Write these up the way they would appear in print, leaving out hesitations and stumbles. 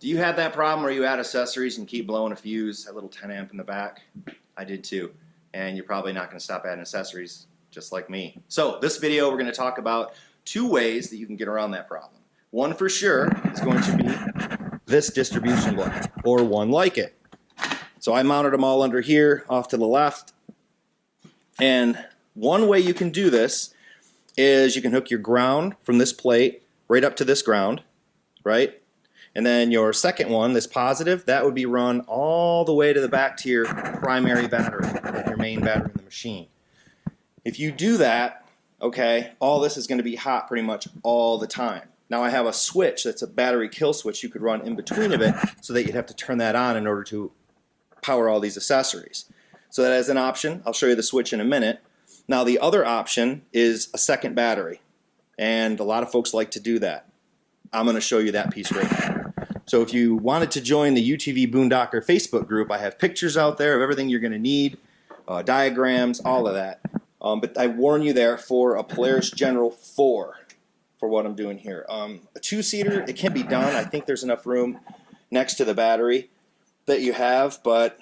Do you have that problem where you add accessories and keep blowing a fuse, that little 10 amp in the back? I did too. And you're probably not going to stop adding accessories, just like me. So this video, we're going to talk about 2 ways that you can get around that problem. One for sure is going to be this distribution block, or one like it. So I mounted them all under here, off to the left. And one way you can do this is you can hook your ground from this plate right up to this ground, right? And then your second one, this positive, that would be run all the way to the back to your primary battery, your main battery in the machine. If you do that, okay, all this is going to be hot pretty much all the time. Now I have a switch that's a battery kill switch you could run in between of it so that you'd have to turn that on in order to power all these accessories. So that as an option, I'll show you the switch in a minute. Now the other option is a second battery, and a lot of folks like to do that. I'm going to show you that piece right now. So if you wanted to join the UTV Boondocker Facebook group, I have pictures out there of everything you're going to need, diagrams, all of that. But I warn you there for a Polaris General 4 for what I'm doing here. A 2-seater, it can be done. I think there's enough room next to the battery that you have, but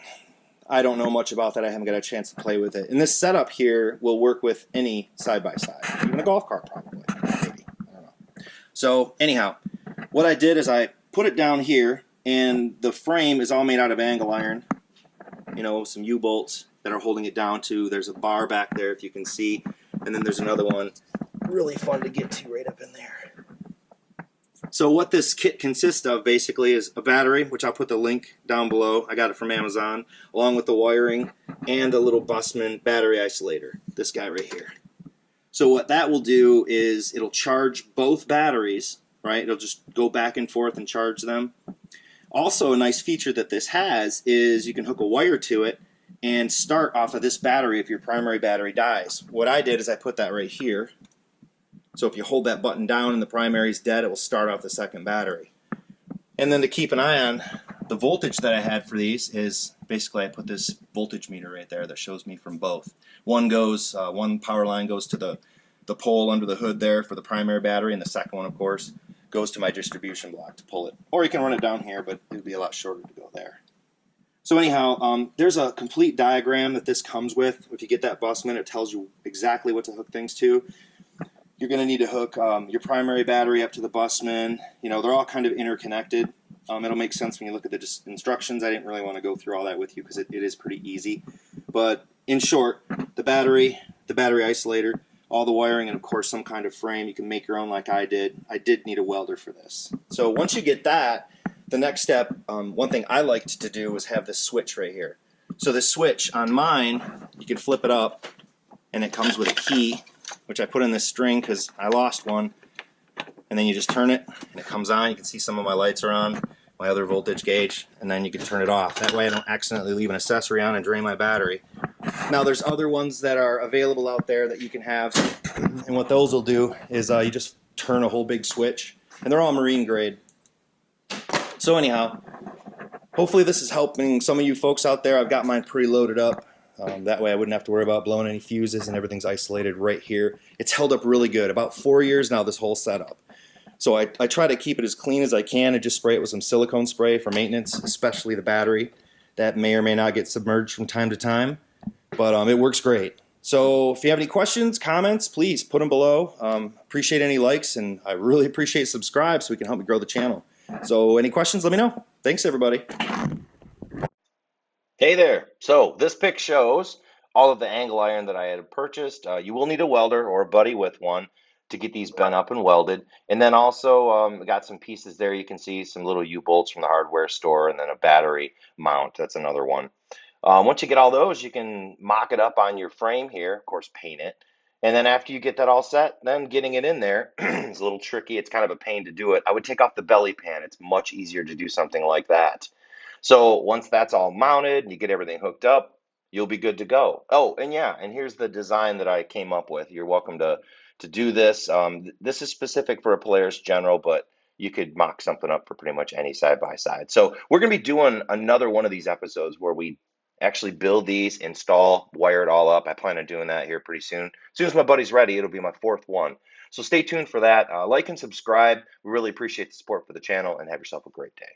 I don't know much about that. I haven't got a chance to play with it. And this setup here will work with any side-by-side, even a golf cart probably, maybe. I don't know. So anyhow, what I did is I put it down here, and the frame is all made out of angle iron, you know, some U-bolts that are holding it down to. There's a bar back there if you can see, and then there's another one really fun to get to right up in there. So what this kit consists of basically is a battery, which I'll put the link down below. I got it from Amazon, along with the wiring and a little Bussmann battery isolator, this guy right here. So what that will do is it'll charge both batteries, right? It'll just go back and forth and charge them. Also, a nice feature that this has is you can hook a wire to it and start off of this battery if your primary battery dies. What I did is I put that right here. So if you hold that button down and the primary is dead, it will start off the second battery. And then to keep an eye on the voltage that I had for these is basically I put this voltage meter right there that shows me from both. One power line goes to the pole under the hood there for the primary battery, and the second one, of course, goes to my distribution block to pull it. Or you can run it down here, but it would be a lot shorter to go there. So anyhow, there's a complete diagram that this comes with. If you get that Bussmann, it tells you exactly what to hook things to. You're going to need to hook your primary battery up to the Bussmann. You know, they're all kind of interconnected. It'll make sense when you look at the instructions. I didn't really want to go through all that with you because it is pretty easy. But in short, the battery isolator, all the wiring, and of course some kind of frame. You can make your own like I did. I did need a welder for this. So once you get that, the next step, one thing I liked to do was have this switch right here. So this switch on mine, you can flip it up, and it comes with a key, which I put in this string because I lost one. And then you just turn it, and it comes on. You can see some of my lights are on, my other voltage gauge, and then you can turn it off. That way I don't accidentally leave an accessory on and drain my battery. Now there's other ones that are available out there that you can have, and what those will do is you just turn a whole big switch, and they're all marine grade. So anyhow, hopefully this is helping some of you folks out there. I've got mine pre-loaded up. That way I wouldn't have to worry about blowing any fuses, and everything's isolated right here. It's held up really good. About 4 years now, this whole setup. So I try to keep it as clean as I can and just spray it with some silicone spray for maintenance, especially the battery. That may or may not get submerged from time to time, but it works great. So if you have any questions, comments, please put them below. Appreciate any likes, and I really appreciate subscribe so we can help me grow the channel. So any questions, let me know. Thanks, everybody. Hey there. So this pic shows all of the angle iron that I had purchased. You will need a welder or a buddy with one to get these bent up and welded. And then also got some pieces there. You can see some little U-bolts from the hardware store, and then a battery mount. That's another one. Once you get all those, you can mock it up on your frame here, of course, paint it. And then after you get that all set, then getting it in there is a little tricky. It's kind of a pain to do it. I would take off the belly pan. It's much easier to do something like that. So once that's all mounted and you get everything hooked up, you'll be good to go. Oh, and yeah, and here's the design that I came up with. You're welcome to do this. This is specific for a Polaris General, but you could mock something up for pretty much any side-by-side. So we're going to be doing another one of these episodes where we actually build these, install, wire it all up. I plan on doing that here pretty soon. As soon as my buddy's ready, it'll be my 4th one. So stay tuned for that. Like and subscribe. We really appreciate the support for the channel, and have yourself a great day.